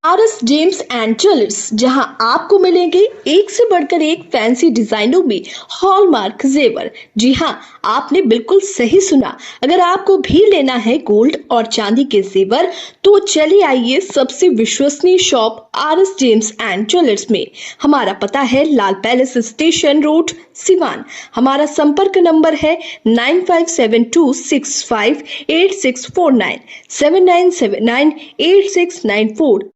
RS James and jewellers, जहां आपको मिलेंगे एक से बढ़कर एक फैंसी डिजाइनों में हॉलमार्क जेवर। जी हां, आपने बिल्कुल सही सुना। अगर आपको भी लेना है गोल्ड और चांदी के जेवर तो चलिए आइए सबसे विश्वसनीय shop RS James and jewellers में। हमारा पता है लाल पैलेस स्टेशन रोड, सिवान। हमारा संपर्क नंबर है 9572658649 79798694।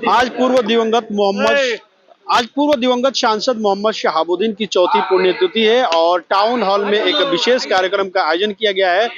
आज पूर्व दिवंगत सांसद मोहम्मद शहाबुद्दीन की चौथी पुण्यतिथि है और टाउन हॉल में एक विशेष कार्यक्रम का आयोजन किया गया है,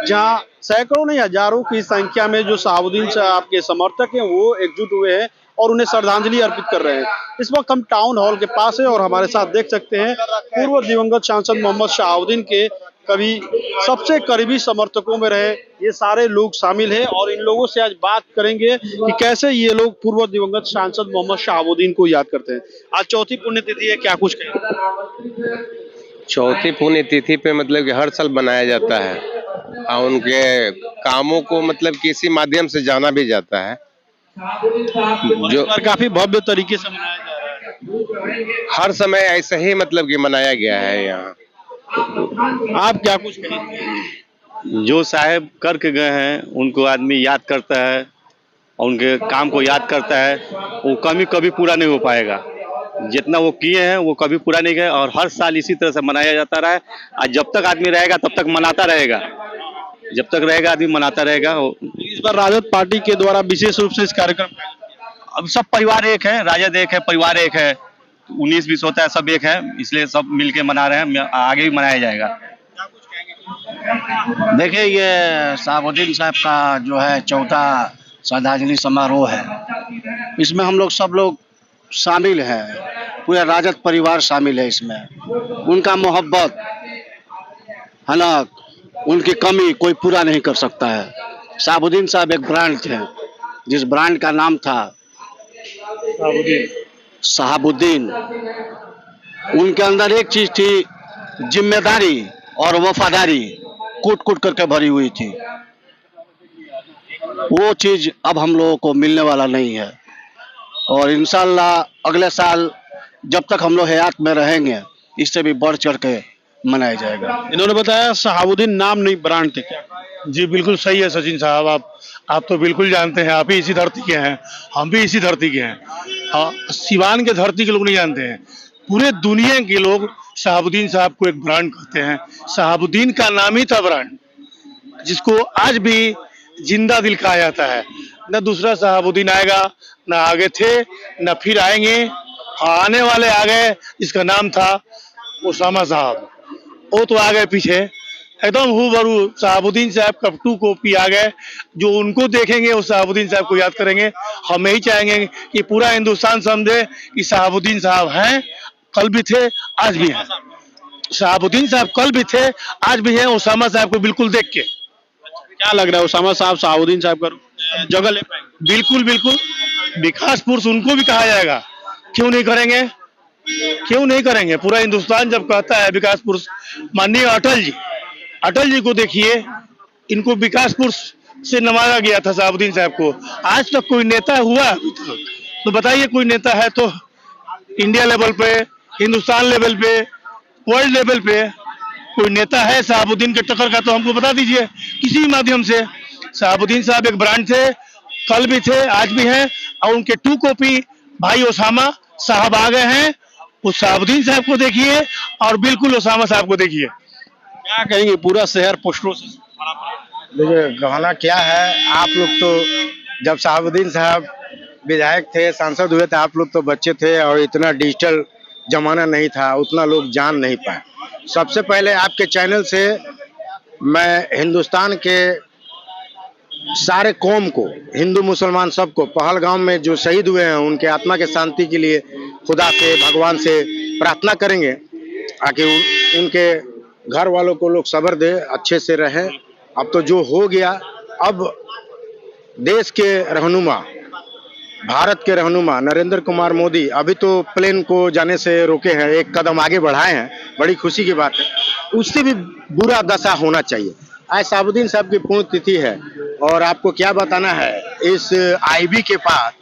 जहां सैकड़ों नहीं हजारों की संख्या में जो शहाबुद्दीन साहब के समर्थक हैं वो एकजुट हुए हैं और उन्हें श्रद्धांजलि अर्पित कर रहे हैं। इस वक्त हम टाउन हॉल के पास है और हमारे साथ देख सकते हैं पूर्व दिवंगत सांसद मोहम्मद शहाबुद्दीन के कभी सबसे करीबी समर्थकों में रहे ये सारे लोग शामिल हैं और इन लोगों से आज बात करेंगे कि कैसे ये लोग पूर्व दिवंगत सांसद मोहम्मद शहाबुद्दीन को याद करते हैं। आज चौथी पुण्यतिथि है, क्या कुछ कहेंगे? चौथी पुण्यतिथि पे मतलब कि हर साल बनाया जाता है और उनके कामों को मतलब किसी माध्यम से जाना भी जाता है, जो काफी भव्य तरीके से मनाया जा रहा है। हर समय ऐसा ही मतलब कि मनाया गया है। यहाँ आप क्या कुछ कहेंगे? जो साहेब करके गए हैं उनको आदमी याद करता है और उनके काम को याद करता है। वो कभी कभी पूरा नहीं हो पाएगा, जितना वो किए हैं वो कभी पूरा नहीं गए और हर साल इसी तरह से मनाया जाता रहा है। आज जब तक आदमी रहेगा तब तक मनाता रहेगा, जब तक रहेगा आदमी मनाता रहेगा। इस बार राजद पार्टी के द्वारा विशेष रूप से इस कार्यक्रम अब सब परिवार एक है, राजद एक है, परिवार एक है, 19-20 होता है, सब एक है, इसलिए सब मिलके मना रहे हैं, आगे भी मनाया जाएगा। देखिए, ये शहाबुद्दीन साहब का जो है चौथा श्रद्धांजलि समारोह है। इसमें हम लोग सब लोग शामिल हैं, पूरा राजद परिवार शामिल है इसमें। उनका मोहब्बत है ना, उनकी कमी कोई पूरा नहीं कर सकता है। शहाबुद्दीन साहब एक ब्रांड थे, जिस ब्रांड का नाम था शहाबुद्दीन। उनके अंदर एक चीज थी, जिम्मेदारी और वफादारी कूट कूट करके भरी हुई थी। वो चीज अब हम लोगों को मिलने वाला नहीं है और इंशाल्लाह अगले साल जब तक हम लोग हयात में रहेंगे इससे भी बढ़ चढ़ के मनाया जाएगा। इन्होंने बताया शहाबुद्दीन नाम नहीं ब्रांड थे, क्या? जी बिल्कुल सही है सचिन साहब, आप तो बिल्कुल जानते हैं, आप ही इसी धरती के हैं, हम भी इसी धरती के हैं। सिवान के धरती के लोग नहीं जानते हैं, पूरे दुनिया के लोग शहाबुद्दीन साहब को एक ब्रांड कहते हैं। शहाबुद्दीन का नाम ही था ब्रांड, जिसको आज भी जिंदा दिल कहा जाता है। न दूसरा शहाबुद्दीन आएगा, न आगे थे, न फिर आएंगे। आने वाले आ गए, जिसका नाम था उसामा साहब, वो तो आ गए पीछे। एकदम हूबहू शहाबुद्दीन साहब का 2 कॉपी आ गए। जो उनको देखेंगे वो शहाबुद्दीन साहब को याद करेंगे। हम यही चाहेंगे कि पूरा हिंदुस्तान समझे कि शहाबुद्दीन साहब हैं, कल भी थे, आज भी हैं। शहाबुद्दीन साहब कल भी थे, आज भी हैं। उसामा साहब को बिल्कुल देख के क्या लग रहा है, उसामा साहब शहाबुद्दीन साहब का जगह ले पाएंगे? बिल्कुल बिल्कुल, विकास पुरुष उनको भी कहा जाएगा। क्यों नहीं करेंगे, क्यों नहीं करेंगे? पूरा हिंदुस्तान जब कहता है विकास पुरुष, माननीय अटल जी को देखिए, इनको विकास पुरुष से नवाजा गया था शहाबुद्दीन साहब को। आज तक कोई नेता हुआ अभी तक? तो बताइए, कोई नेता है तो इंडिया लेवल पे, हिंदुस्तान लेवल पे, वर्ल्ड लेवल पे कोई नेता है शहाबुद्दीन के टक्कर का? तो हमको बता दीजिए किसी भी माध्यम से। शहाबुद्दीन साहब एक ब्रांड थे, कल भी थे, आज भी हैं और उनके 2 कॉपी भाई उसामा साहब आ गए हैं। उस शहाबुद्दीन साहब को देखिए और बिल्कुल उसामा साहब को देखिए। क्या कहेंगे, पूरा शहर पोस्टरों से देखिए कहना क्या है, आप लोग तो जब शहाबुद्दीन साहब विधायक थे, सांसद हुए थे, आप लोग तो बच्चे थे और इतना डिजिटल जमाना नहीं था, उतना लोग जान नहीं पाए। सबसे पहले आपके चैनल से मैं हिंदुस्तान के सारे कौम को, हिंदू मुसलमान सबको, पहलगाम में जो शहीद हुए हैं उनके आत्मा के शांति के लिए खुदा से, भगवान से प्रार्थना करेंगे ताकि उनके घर वालों को लोग सब्र दे, अच्छे से रहें। अब तो जो हो गया, अब देश के रहनुमा, भारत के रहनुमा नरेंद्र कुमार मोदी अभी तो प्लेन को जाने से रोके हैं, एक कदम आगे बढ़ाए हैं, बड़ी खुशी की बात है। उससे भी बुरा दशा होना चाहिए। आज शहाबुद्दीन साहब की पुण्यतिथि है और आपको क्या बताना है, इस आईबी के पास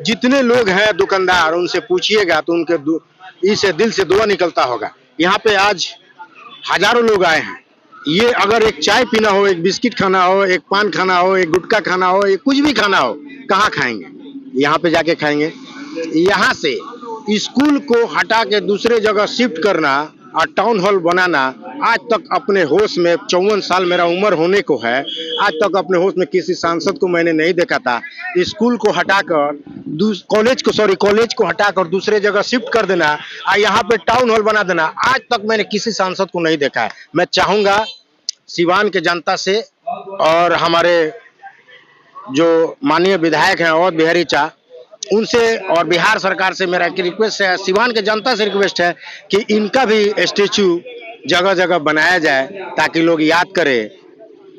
जितने लोग हैं दुकानदार, उनसे पूछिएगा तो उनके इस दिल से दुआ निकलता होगा। यहाँ पे आज हजारों लोग आए हैं। ये अगर एक चाय पीना हो, एक बिस्किट खाना हो, एक पान खाना हो, एक गुटखा खाना हो, एक कुछ भी खाना हो, कहाँ खाएंगे? यहाँ पे जाके खाएंगे। यहाँ से स्कूल को हटा के दूसरे जगह शिफ्ट करना और टाउन हॉल बनाना, आज तक अपने होश में 54 साल मेरा उम्र होने को है, आज तक अपने होश में किसी सांसद को मैंने नहीं देखा था। स्कूल को हटाकर कॉलेज को हटाकर दूसरे जगह शिफ्ट कर देना और यहाँ पे टाउन हॉल बना देना, आज तक मैंने किसी सांसद को नहीं देखा है। मैं चाहूंगा सिवान के जनता से और हमारे जो माननीय विधायक हैं अवध बिहारी चा, उनसे और बिहार सरकार से मेरा एक रिक्वेस्ट है, सिवान के जनता से रिक्वेस्ट है कि इनका भी स्टेचू जगह जगह बनाया जाए ताकि लोग याद करें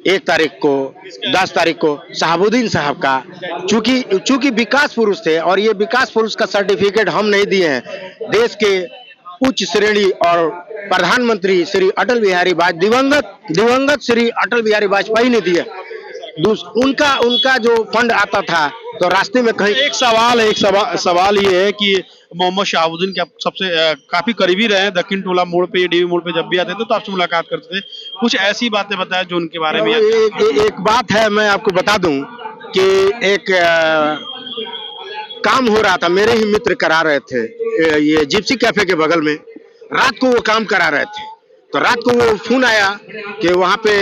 1 तारीख को, 10 तारीख को शहाबुद्दीन साहब का। चूंकि विकास पुरुष थे और ये विकास पुरुष का सर्टिफिकेट हम नहीं दिए हैं, देश के उच्च श्रेणी और प्रधानमंत्री श्री अटल बिहारी वाजपेयी, दिवंगत श्री अटल बिहारी वाजपेयी ने दिए। उनका जो फंड आता था तो रास्ते में कहीं एक सवाल ये है कि मोहम्मद शहाबुद्दीन के आप सबसे काफी करीबी रहे हैं। दक्षिण टोला मोड़ पे, डीवी मोड़ पे जब भी आते थे तो आपसे मुलाकात करते थे, कुछ ऐसी बातें बताएं जो उनके बारे में। एक बात है, मैं आपको बता दूं कि एक काम हो रहा था, मेरे ही मित्र करा रहे थे, ये जिप्सी कैफे के बगल में रात को वो काम करा रहे थे। तो रात को वो फोन आया कि वहाँ पे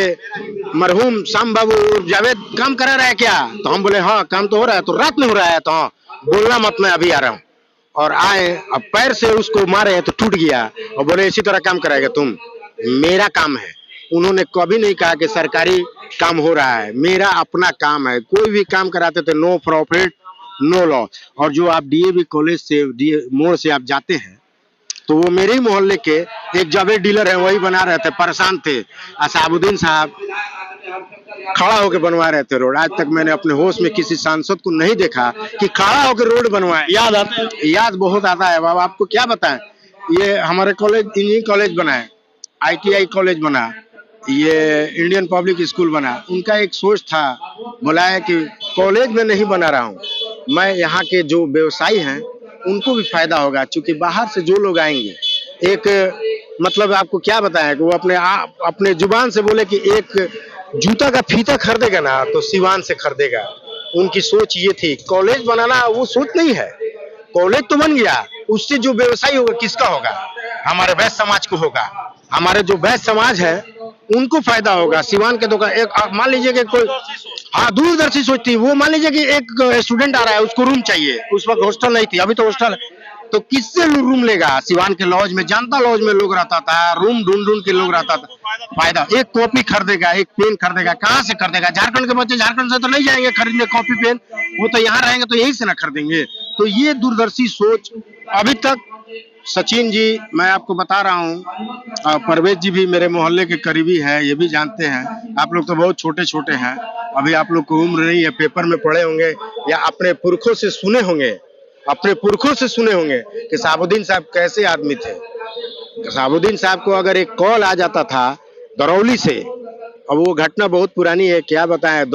मरहूम शाम बाबू जावेद काम करा रहा है क्या? तो हम बोले हाँ काम तो हो रहा है। तो रात में हो रहा है? तो हाँ, बोलना मत, मैं अभी आ रहा हूँ। और आए, अब पैर से उसको मारे हैं तो टूट गया और बोले इसी तरह काम कराएगा तुम। मेरा काम है। उन्होंने कभी नहीं कहा कि सरकारी काम हो रहा है, मेरा अपना काम है। कोई भी काम कराते थे, नो प्रॉफिट नो लॉस। और जो आप डीएवी कॉलेज से मोड़ से आप जाते हैं तो वो मेरे ही मोहल्ले के एक जावेद डीलर है, वही बना रहे थे, परेशान थे। शहाबुद्दीन साहब खड़ा होकर बनवा रहे थे रोड। आज तक मैंने अपने होश में किसी सांसद को नहीं देखा कि खड़ा होकर रोड बनवाए। याद आता है? याद बहुत आता है बाबा, आपको क्या बताएं। ये हमारे कॉलेज, इंजीनियरिंग कॉलेज बना है, ITI कॉलेज बना, ये इंडियन पब्लिक स्कूल बना। उनका एक सोच था, बोला है कि कॉलेज में नहीं बना रहा हूँ मैं, यहाँ के जो व्यवसायी हैं उनको भी फायदा होगा। चूंकि बाहर से जो लोग आएंगे, एक मतलब आपको क्या बताएं कि वो अपने जुबान से बोले कि एक जूता का फीता खरीदेगा ना तो सिवान से खरीदेगा। उनकी सोच ये थी। कॉलेज बनाना वो सोच नहीं है, कॉलेज तो बन गया, उससे जो व्यवसाय होगा किसका होगा? हमारे वैश्य समाज को होगा। हमारे जो वैश्य समाज है उनको फायदा होगा। सिवान के दुकान, एक मान लीजिए कि कोई, हाँ, दूरदर्शी सोचती, वो मान लीजिए कि एक स्टूडेंट आ रहा है, उसको रूम चाहिए, उस वक्त हॉस्टल नहीं थी, अभी तो हॉस्टल है, तो किससे रूम लेगा? सिवान के लॉज में, जनता लॉज में लोग रहता था, रूम ढूंढ के लोग रहता था। फायदा, एक कॉपी खरीदेगा, एक पेन खरीदेगा, कहाँ से खरीदेगा? झारखंड के बच्चे झारखंड से तो नहीं जाएंगे खरीदने कॉपी पेन, वो तो यहाँ रहेंगे तो यही से ना खरीदेंगे। तो ये दूरदर्शी सोच अभी तक सचिन जी, मैं आपको बता रहा हूँ, परवेज जी भी मेरे मोहल्ले के करीबी है, ये भी जानते हैं। आप लोग तो बहुत छोटे छोटे हैं, अभी आप लोग को उम्र नहीं है, पेपर में पढ़े होंगे या अपने पुरखों से सुने होंगे, कि शहाबुद्दीन साहब कैसे आदमी थे। शहाबुद्दीन साहब को अगर एक कॉल आ जाता था दरौली से, अब वो घटना बहुत पुरानी है, क्या बताएं,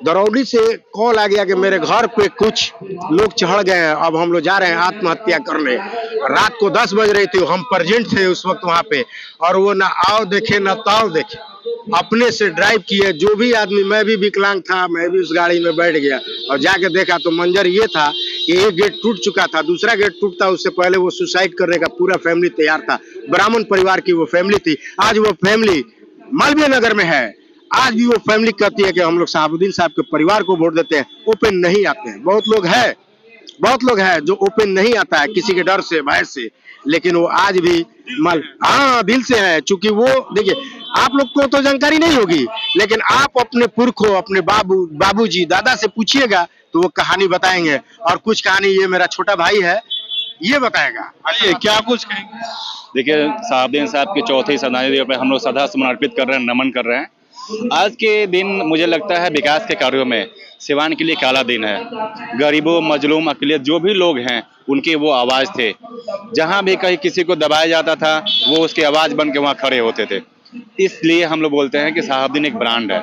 दरौली से कॉल आ गया कि मेरे घर पे कुछ लोग चढ़ गए हैं, अब हम लोग जा रहे हैं आत्महत्या करने। रात को 10 बज रही थी, हम प्रेजेंट थे उस वक्त वहां पे, और वो ना आओ देखे ना ताओ देखे, अपने से ड्राइव किए। जो भी आदमी, मैं भी विकलांग था, मैं भी उस गाड़ी में बैठ गया और जाके देखा तो मंजर ये था कि एक गेट टूट चुका था, दूसरा गेट टूटता, उससे पहले वो सुसाइड करने का पूरा फैमिली तैयार था। ब्राह्मण परिवार की वो फैमिली थी। आज वो फैमिली मालवीय नगर में है। आज भी वो फैमिली कहती है कि हम लोग शहाबुद्दीन साहब के परिवार को वोट देते हैं, ओपन नहीं आते हैं। बहुत लोग हैं जो ओपन नहीं आता है किसी के डर से, भय से, लेकिन वो आज भी दिल से है। चूंकि वो, देखिए, आप लोग को तो जानकारी नहीं होगी, लेकिन आप अपने पुरखों, अपने बाबूजी, दादा से पूछिएगा तो वो कहानी बताएंगे। और कुछ कहानी ये मेरा छोटा भाई है, ये बताएगा। आइए, क्या कुछ कहेंगे? देखिए, शहाबुद्दीन साहब की चौथी शताब्दी दिवस पर हम लोग श्रद्धा सुमन अर्पित कर रहे हैं, नमन कर रहे हैं। आज के दिन मुझे लगता है विकास के कार्यों में सिवान के लिए काला दिन है। गरीबों, मजलूम, अकलियत जो भी लोग हैं उनकी वो आवाज़ थे। जहां भी कहीं किसी को दबाया जाता था वो उसकी आवाज़ बन के वहाँ खड़े होते थे। इसलिए हम लोग बोलते हैं कि शहाबुद्दीन एक ब्रांड है,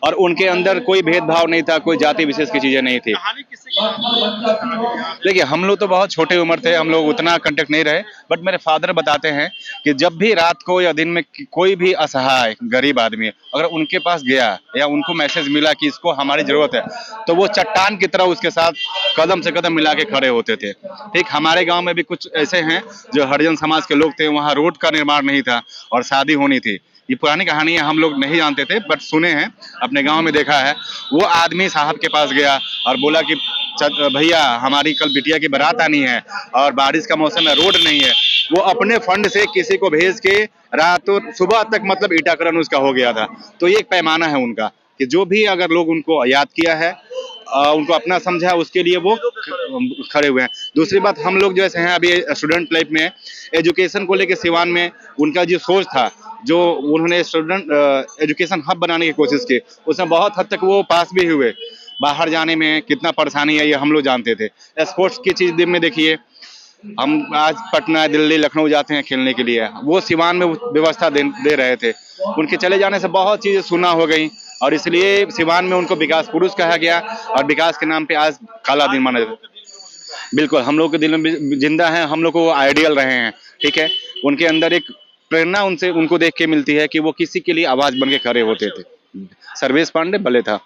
और उनके अंदर कोई भेदभाव नहीं था, कोई जाति विशेष की चीजें नहीं थी। कहानी किससे की? देखिए, हम लोग तो बहुत छोटे उम्र थे, हम लोग उतना कंटेक्ट नहीं रहे, बट मेरे फादर बताते हैं कि जब भी रात को या दिन में कोई भी असहाय गरीब आदमी अगर उनके पास गया या उनको मैसेज मिला कि इसको हमारी जरूरत है, तो वो चट्टान की तरह उसके साथ कदम से कदम मिला के खड़े होते थे। ठीक, हमारे गांव में भी कुछ ऐसे हैं जो हरिजन समाज के लोग थे, वहाँ रोड का निर्माण नहीं था और शादी होनी थी। ये पुरानी कहानी है, हम लोग नहीं जानते थे, बट सुने हैं, अपने गांव में देखा है। वो आदमी साहब के पास गया और बोला कि भैया, हमारी कल बिटिया की बारात आनी है और बारिश का मौसम है, रोड नहीं है। वो अपने फंड से किसी को भेज के रातों सुबह तक मतलब ईटाकरण उसका हो गया था। तो ये एक पैमाना है उनका कि जो भी अगर लोग उनको याद किया है, उनको अपना समझा, उसके लिए वो खड़े हुए हैं। दूसरी बात, हम लोग जैसे हैं अभी स्टूडेंट लाइफ में, एजुकेशन को लेके सिवान में उनका जो सोच था, जो उन्होंने स्टूडेंट एजुकेशन हब बनाने की कोशिश की, उसमें बहुत हद तक वो पास भी हुए। बाहर जाने में कितना परेशानी है ये हम लोग जानते थे। स्पोर्ट्स की चीज में देखिए, हम आज पटना, दिल्ली, लखनऊ जाते हैं खेलने के लिए, वो सिवान में व्यवस्था दे रहे थे। उनके चले जाने से बहुत चीजें सुना हो गई, और इसलिए सिवान में उनको विकास पुरुष कहा गया, और विकास के नाम पे आज काला दिन माना जाता है। बिल्कुल, हम लोग के दिल में जिंदा है, हम लोग को आइडियल रहे हैं। ठीक है, उनके अंदर एक प्रेरणा उनसे उनको देख के मिलती है कि वो किसी के लिए आवाज बन के खड़े होते थे। सर्वेश पांडे भले था।